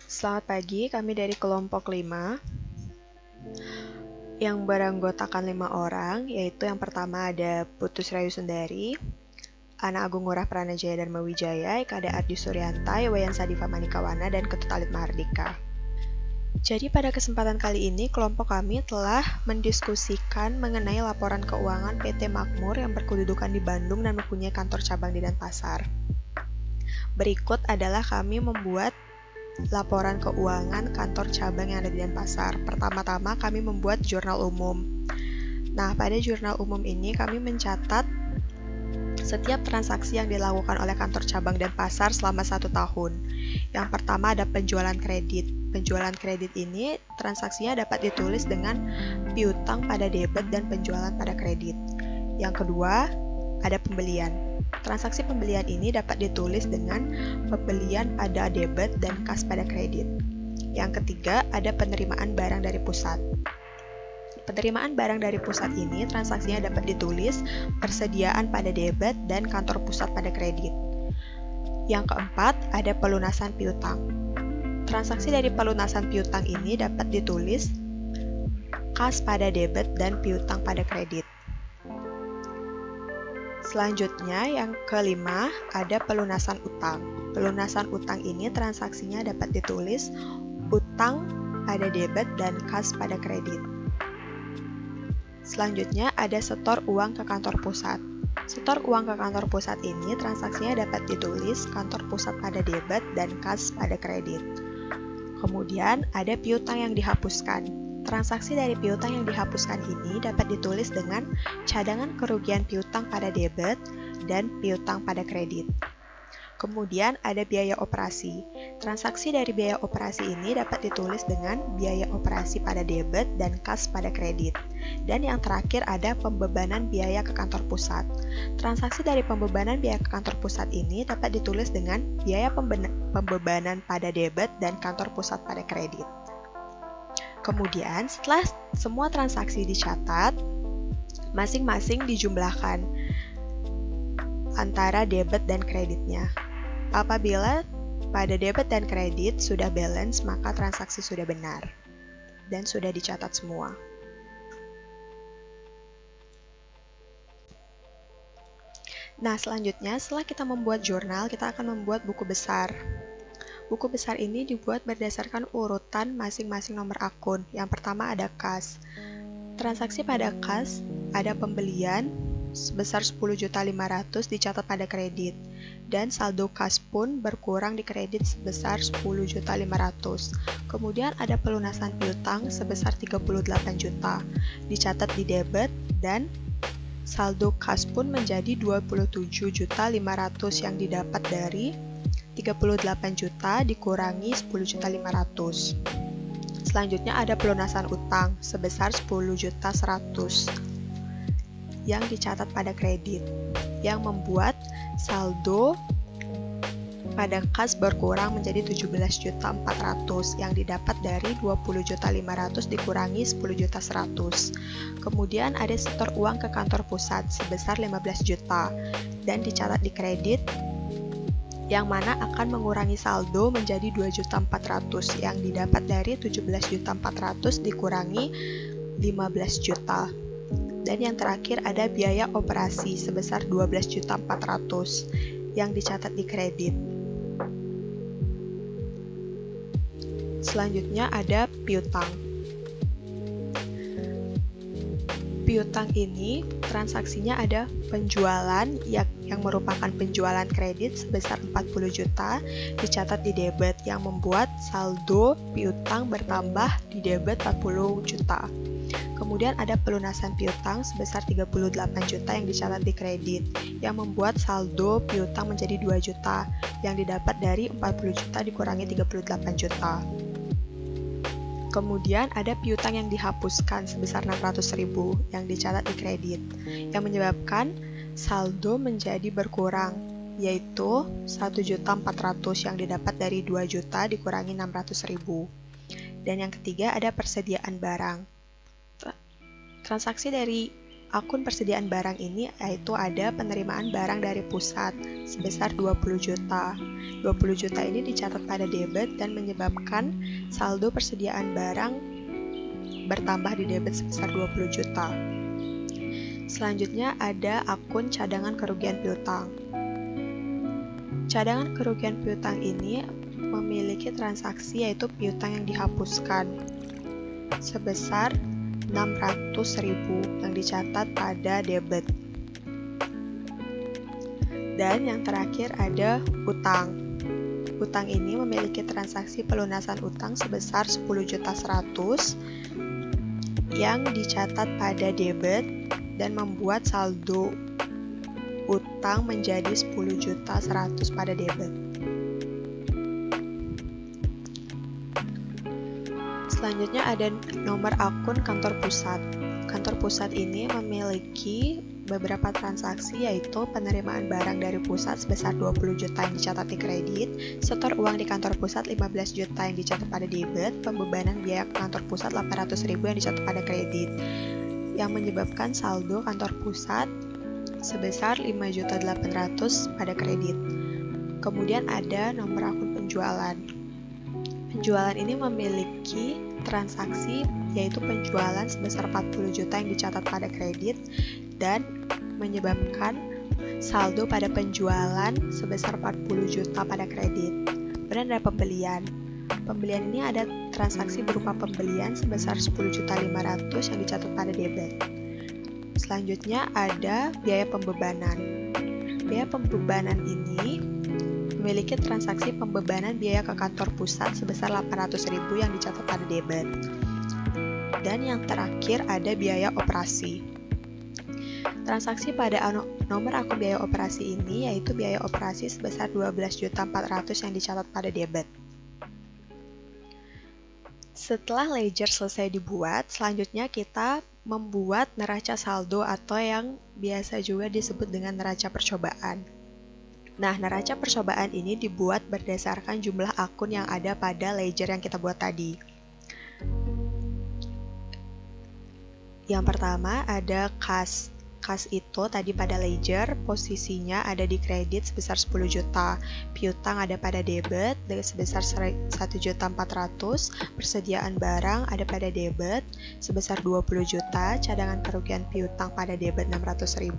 Selamat pagi, kami dari kelompok 5 yang beranggotakan 5 orang, yaitu yang pertama ada Putus Rayu Sundari, Ana Agung Ngurah Pranajaya Dharma Wijaya, Eka Ada Ardi Suryanta, Wayan Sadifa Manikawana, dan Ketut Alit Mahardika. Jadi pada kesempatan kali ini, kelompok kami telah mendiskusikan mengenai laporan keuangan PT Makmur yang berkedudukan di Bandung dan mempunyai kantor cabang di Denpasar. Berikut adalah kami membuat laporan keuangan kantor cabang yang ada di Denpasar. Pertama-tama kami membuat jurnal umum. Nah, pada jurnal umum ini kami mencatat setiap transaksi yang dilakukan oleh kantor cabang Denpasar selama 1 tahun. Yang pertama ada penjualan kredit. Penjualan kredit ini transaksinya dapat ditulis dengan piutang pada debit dan penjualan pada kredit. Yang kedua ada pembelian. Transaksi pembelian ini dapat ditulis dengan pembelian pada debit dan kas pada kredit. Yang ketiga, ada penerimaan barang dari pusat. Penerimaan barang dari pusat ini transaksinya dapat ditulis persediaan pada debit dan kantor pusat pada kredit. Yang keempat, ada pelunasan piutang. Transaksi dari pelunasan piutang ini dapat ditulis kas pada debit dan piutang pada kredit. Selanjutnya, yang kelima, ada pelunasan utang. Pelunasan utang ini transaksinya dapat ditulis utang pada debit dan kas pada kredit. Selanjutnya, ada setor uang ke kantor pusat. Setor uang ke kantor pusat ini transaksinya dapat ditulis kantor pusat pada debit dan kas pada kredit. Kemudian, ada piutang yang dihapuskan. Transaksi dari piutang yang dihapuskan ini dapat ditulis dengan cadangan kerugian piutang pada debit dan piutang pada kredit. Kemudian ada biaya operasi. Transaksi dari biaya operasi ini dapat ditulis dengan biaya operasi pada debit dan kas pada kredit. Dan yang terakhir ada pembebanan biaya ke kantor pusat. Transaksi dari pembebanan biaya ke kantor pusat ini dapat ditulis dengan biaya pembebanan pada debit dan kantor pusat pada kredit. Kemudian, setelah semua transaksi dicatat, masing-masing dijumlahkan antara debit dan kreditnya. Apabila pada debit dan kredit sudah balance, maka transaksi sudah benar dan sudah dicatat semua. Nah, selanjutnya setelah kita membuat jurnal, kita akan membuat buku besar. Buku besar ini dibuat berdasarkan urutan masing-masing nomor akun. Yang pertama ada kas. Transaksi pada kas ada pembelian sebesar 10.500.000 dicatat pada kredit. Dan saldo kas pun berkurang di kredit sebesar 10.500.000. Kemudian ada pelunasan piutang sebesar 38 juta dicatat di debit dan saldo kas pun menjadi 27.500.000 yang didapat dari 38 juta dikurangi 10.500.000. Selanjutnya ada pelunasan utang sebesar 10.100.000 yang dicatat pada kredit, yang membuat saldo pada kas berkurang menjadi 17.400.000 yang didapat dari 20.500.000 dikurangi 10.100.000. Kemudian ada setor uang ke kantor pusat sebesar 15 juta dan dicatat di kredit, yang mana akan mengurangi saldo menjadi 2.400.000 yang didapat dari 17.400.000 dikurangi 15 juta. Dan yang terakhir ada biaya operasi sebesar 12.400.000 yang dicatat di kredit. Selanjutnya ada piutang. Piutang ini transaksinya ada penjualan yang merupakan penjualan kredit sebesar 40 juta dicatat di debit yang membuat saldo piutang bertambah di debit 40 juta. Kemudian ada pelunasan piutang sebesar 38 juta yang dicatat di kredit yang membuat saldo piutang menjadi 2 juta yang didapat dari 40 juta dikurangi 38 juta. Kemudian ada piutang yang dihapuskan sebesar 600.000 yang dicatat di kredit, yang menyebabkan saldo menjadi berkurang, yaitu 1.400.000 yang didapat dari 2 juta dikurangi 600.000. Dan yang ketiga ada persediaan barang. Transaksi dari akun persediaan barang ini yaitu ada penerimaan barang dari pusat sebesar 20 juta. 20 juta ini dicatat pada debit dan menyebabkan saldo persediaan barang bertambah di debit sebesar 20 juta. Selanjutnya ada akun cadangan kerugian piutang. Cadangan kerugian piutang ini memiliki transaksi yaitu piutang yang dihapuskan sebesar 600.000 yang dicatat pada debit. Dan yang terakhir ada utang. Utang ini memiliki transaksi pelunasan utang sebesar 10.100.000 yang dicatat pada debit dan membuat saldo utang menjadi 10.100.000 pada debit. Selanjutnya ada nomor akun kantor pusat. Kantor pusat ini memiliki beberapa transaksi yaitu penerimaan barang dari pusat sebesar 20 juta yang dicatat di kredit, setor uang di kantor pusat 15 juta yang dicatat pada debit, pembebanan biaya kantor pusat 800.000 yang dicatat pada kredit, yang menyebabkan saldo kantor pusat sebesar 5.800.000 pada kredit. Kemudian ada nomor akun penjualan. Penjualan ini memiliki transaksi yaitu penjualan sebesar 40 juta yang dicatat pada kredit dan menyebabkan saldo pada penjualan sebesar 40 juta pada kredit. Kemudian ada pembelian. Pembelian ini ada transaksi berupa pembelian sebesar 10.500.000 yang dicatat pada debit. Selanjutnya ada biaya pembebanan. Biaya pembebanan ini memiliki transaksi pembebanan biaya ke kantor pusat sebesar 800.000 yang dicatat pada debit. Dan yang terakhir ada biaya operasi. Transaksi pada nomor akun biaya operasi ini yaitu biaya operasi sebesar 12.400.000 yang dicatat pada debit. Setelah ledger selesai dibuat, selanjutnya kita membuat neraca saldo atau yang biasa juga disebut dengan neraca percobaan. Nah, neraca percobaan ini dibuat berdasarkan jumlah akun yang ada pada ledger yang kita buat tadi. Yang pertama ada kas. Kas itu tadi pada ledger, posisinya ada di kredit sebesar 10 juta. Piutang ada pada debit sebesar 1.400.000. Persediaan barang ada pada debit sebesar 20 juta. Cadangan kerugian piutang pada debit 600.000.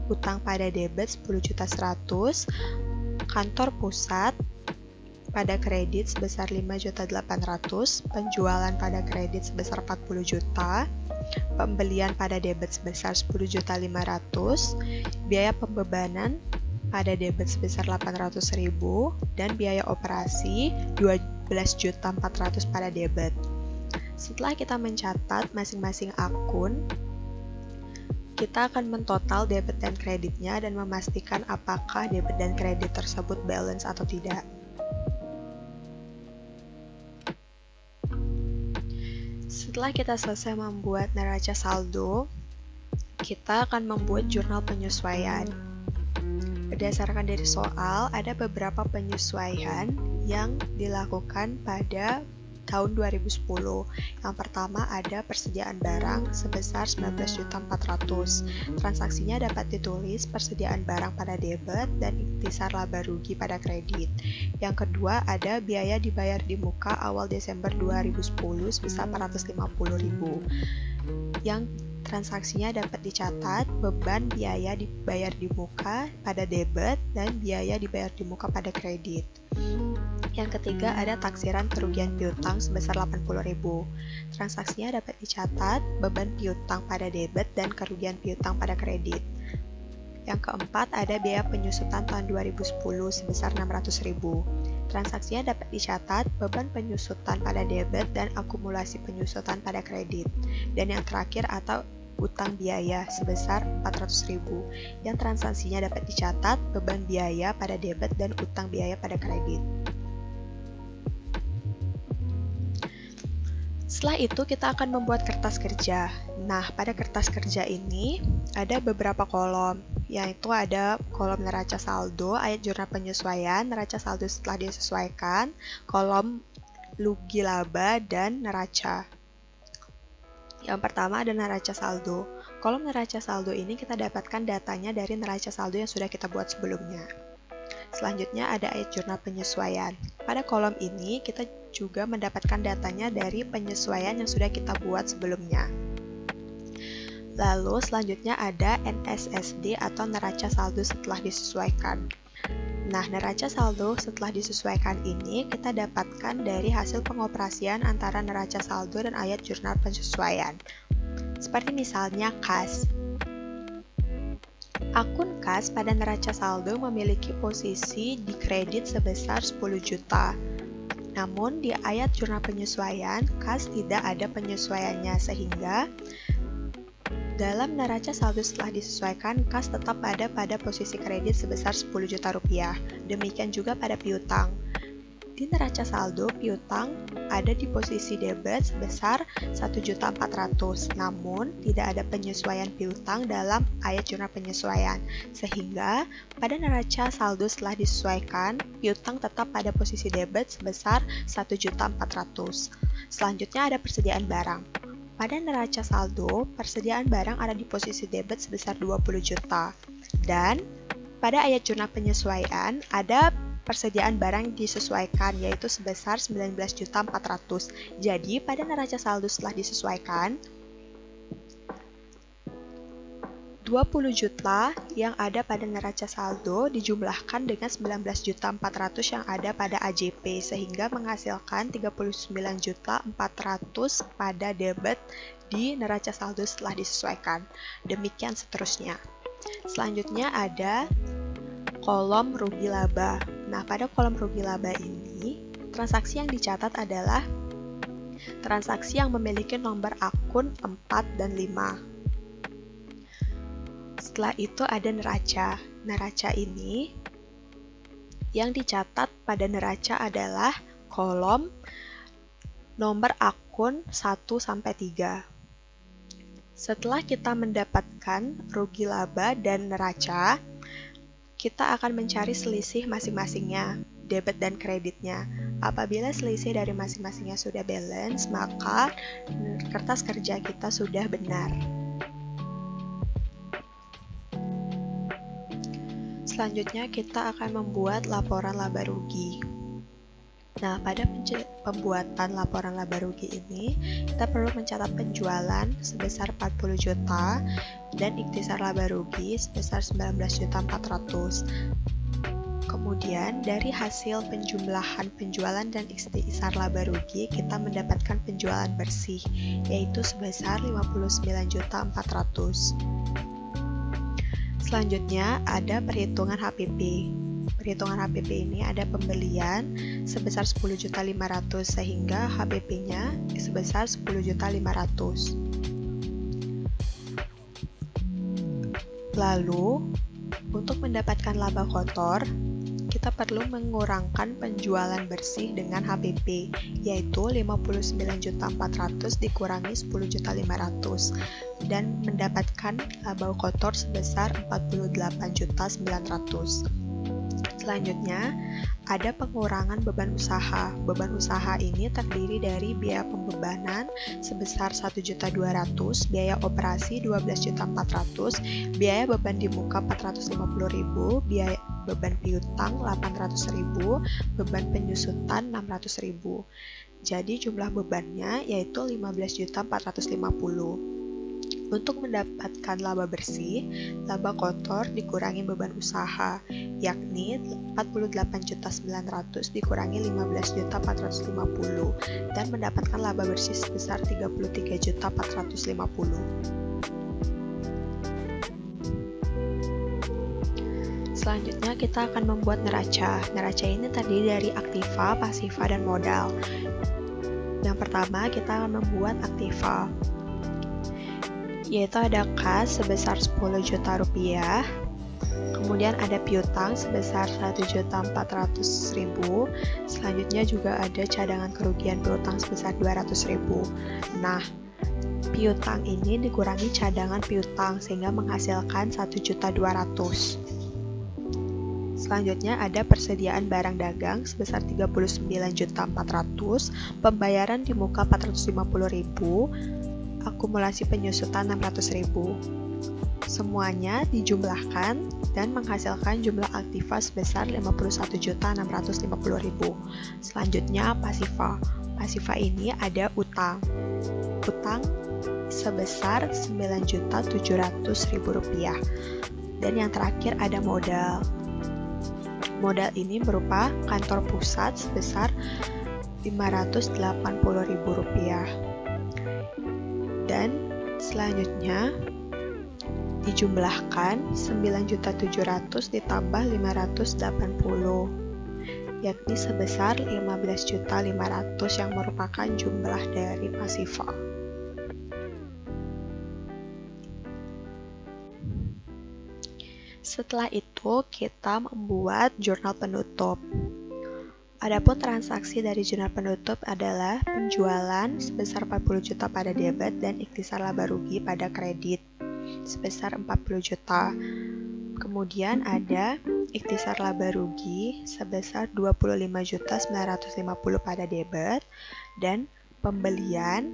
Utang pada debit 10.100.000. Kantor pusat pada kredit sebesar 5.800.000. Penjualan pada kredit sebesar 40 juta. Pembelian pada debit sebesar 10.500.000, biaya pembebanan pada debit sebesar 800.000, dan biaya operasi 12.400.000 pada debit. Setelah kita mencatat masing-masing akun, kita akan mentotal debit dan kreditnya dan memastikan apakah debit dan kredit tersebut balance atau tidak. Setelah kita selesai membuat neraca saldo, kita akan membuat jurnal penyesuaian. Berdasarkan dari soal, ada beberapa penyesuaian yang dilakukan pada tahun 2010. Yang pertama ada persediaan barang sebesar 19.400.000. Transaksinya dapat ditulis persediaan barang pada debit dan ikhtisar laba rugi pada kredit. Yang kedua ada biaya dibayar di muka awal Desember 2010 sebesar 450.000. Yang transaksinya dapat dicatat beban biaya dibayar di muka pada debit dan biaya dibayar di muka pada kredit. Yang ketiga ada taksiran kerugian piutang sebesar 80.000. Transaksinya dapat dicatat beban piutang pada debit dan kerugian piutang pada kredit. Yang keempat ada biaya penyusutan tahun 2010 sebesar 600.000. Transaksinya dapat dicatat beban penyusutan pada debit dan akumulasi penyusutan pada kredit. Dan yang terakhir atau utang biaya sebesar 400.000 yang transaksinya dapat dicatat beban biaya pada debit dan utang biaya pada kredit. Setelah itu kita akan membuat kertas kerja. Nah, pada kertas kerja ini ada beberapa kolom, yaitu ada kolom neraca saldo, ayat jurnal penyesuaian, neraca saldo setelah disesuaikan, kolom rugi laba, dan neraca. Yang pertama ada neraca saldo. kolom neraca saldo ini kita dapatkan datanya dari neraca saldo yang sudah kita buat sebelumnya. Selanjutnya ada ayat jurnal penyesuaian. Pada kolom ini kita juga mendapatkan datanya dari penyesuaian yang sudah kita buat sebelumnya. Lalu selanjutnya ada NSSD atau neraca saldo setelah disesuaikan. Nah, neraca saldo setelah disesuaikan ini kita dapatkan dari hasil pengoperasian antara neraca saldo dan ayat jurnal penyesuaian. Seperti misalnya kas. Akun kas pada neraca saldo memiliki posisi di kredit sebesar 10 juta. Namun di ayat jurnal penyesuaian, kas tidak ada penyesuaiannya sehingga dalam neraca saldo setelah disesuaikan, kas tetap ada pada posisi kredit sebesar 10 juta rupiah. Demikian juga pada piutang. Di neraca saldo, piutang ada di posisi debit sebesar 1.400.000, namun tidak ada penyesuaian piutang dalam ayat jurnal penyesuaian. Sehingga pada neraca saldo setelah disesuaikan, piutang tetap pada posisi debit sebesar 1.400.000. Selanjutnya ada persediaan barang. Pada neraca saldo, persediaan barang ada di posisi debit sebesar 20 juta. Dan pada ayat jurnal penyesuaian, ada persediaan barang disesuaikan, yaitu sebesar 19.400.000. Jadi, pada neraca saldo setelah disesuaikan, 20 juta yang ada pada neraca saldo dijumlahkan dengan 19.400.000 yang ada pada AJP sehingga menghasilkan 39.400.000 pada debit di neraca saldo setelah disesuaikan. Demikian seterusnya. Selanjutnya ada kolom rugi laba. Nah, pada kolom rugi laba ini, transaksi yang dicatat adalah transaksi yang memiliki nomor akun 4 dan 5. Setelah itu ada neraca. Neraca ini yang dicatat pada neraca adalah kolom nomor akun 1-3. Setelah kita mendapatkan rugi laba dan neraca, kita akan mencari selisih masing-masingnya, debit dan kreditnya. Apabila selisih dari masing-masingnya sudah balance, maka kertas kerja kita sudah benar. Selanjutnya kita akan membuat laporan laba rugi. Nah, pada pembuatan laporan laba rugi ini, kita perlu mencatat penjualan sebesar 40 juta dan ikhtisar laba rugi sebesar 19.400.000. Kemudian, dari hasil penjumlahan penjualan dan ikhtisar laba rugi, kita mendapatkan penjualan bersih, yaitu sebesar 59.400.000. Selanjutnya ada perhitungan HPP. Perhitungan HPP ini ada pembelian sebesar 10.500.000 sehingga HPP-nya sebesar 10.500.000. Lalu, untuk mendapatkan laba kotor, kita perlu mengurangkan penjualan bersih dengan HPP, yaitu 59.400.000 dikurangi 10.500.000 dan mendapatkan laba kotor sebesar 48.900.000. Selanjutnya, ada pengurangan beban usaha. Beban usaha ini terdiri dari biaya pembebanan sebesar 1.200.000, biaya operasi 12.400.000, biaya beban di muka 450.000, biaya beban piutang 800.000, beban penyusutan 600.000. Jadi jumlah bebannya yaitu 15.450.000. Untuk mendapatkan laba bersih, laba kotor dikurangi beban usaha, yakni 48.900.000 dikurangi 15.450.000 dan mendapatkan laba bersih sebesar 33.450.000. Selanjutnya kita akan membuat neraca. Neraca ini terdiri dari aktiva, pasiva, dan modal. Yang pertama kita akan membuat aktiva, yaitu ada kas sebesar 10 juta rupiah, kemudian ada piutang sebesar 1.400.000, selanjutnya juga ada cadangan kerugian piutang sebesar 200.000. Nah, piutang ini dikurangi cadangan piutang sehingga menghasilkan 1.200.000. Selanjutnya ada persediaan barang dagang sebesar 39.400.000, pembayaran di muka 450.000, akumulasi penyusutan 600.000. Semuanya dijumlahkan dan menghasilkan jumlah aktiva sebesar 51.650.000. Selanjutnya pasiva. Pasiva ini ada utang. Utang sebesar 9.700.000 rupiah. Dan yang terakhir ada modal. Modal ini berupa kantor pusat sebesar 580.000 rupiah. Dan selanjutnya dijumlahkan 9.700 ditambah 580, yakni sebesar 15.500 yang merupakan jumlah dari pasiva. Setelah itu, kita membuat jurnal penutup. Adapun transaksi dari jurnal penutup adalah penjualan sebesar 40 juta pada debit dan ikhtisar laba rugi pada kredit sebesar 40 juta. Kemudian ada ikhtisar laba rugi sebesar 25.950 pada debit dan pembelian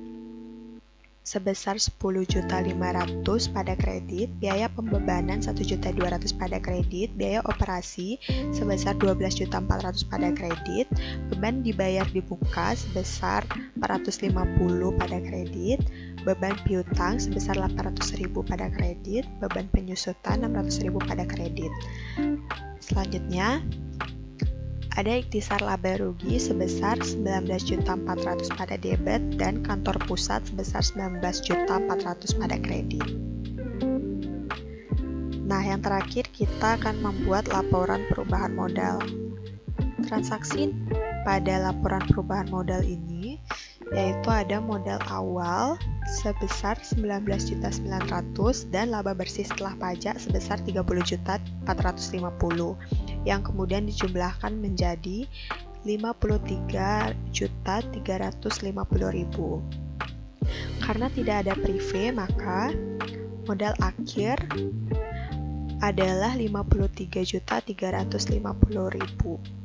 sebesar 10.500 pada kredit, biaya pembebanan 1.200 pada kredit, biaya operasi sebesar 12.400 pada kredit, beban dibayar di muka sebesar 450 pada kredit, beban piutang sebesar 800.000 pada kredit, beban penyusutan 600.000 pada kredit. Selanjutnya, ada ikhtisar laba rugi sebesar 19.400 pada debit dan kantor pusat sebesar 19.400 pada kredit. Nah, yang terakhir kita akan membuat laporan perubahan modal. Transaksi pada laporan perubahan modal ini yaitu ada modal awal sebesar 19.900 dan laba bersih setelah pajak sebesar 30.450 yang kemudian dijumlahkan menjadi 53.350.000. Karena tidak ada prive, maka modal akhir adalah 53.350.000.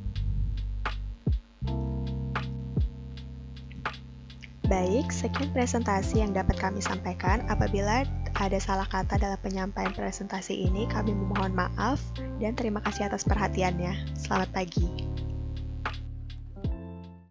Baik, sekian presentasi yang dapat kami sampaikan. Apabila ada salah kata dalam penyampaian presentasi ini, kami memohon maaf dan terima kasih atas perhatiannya. Selamat pagi.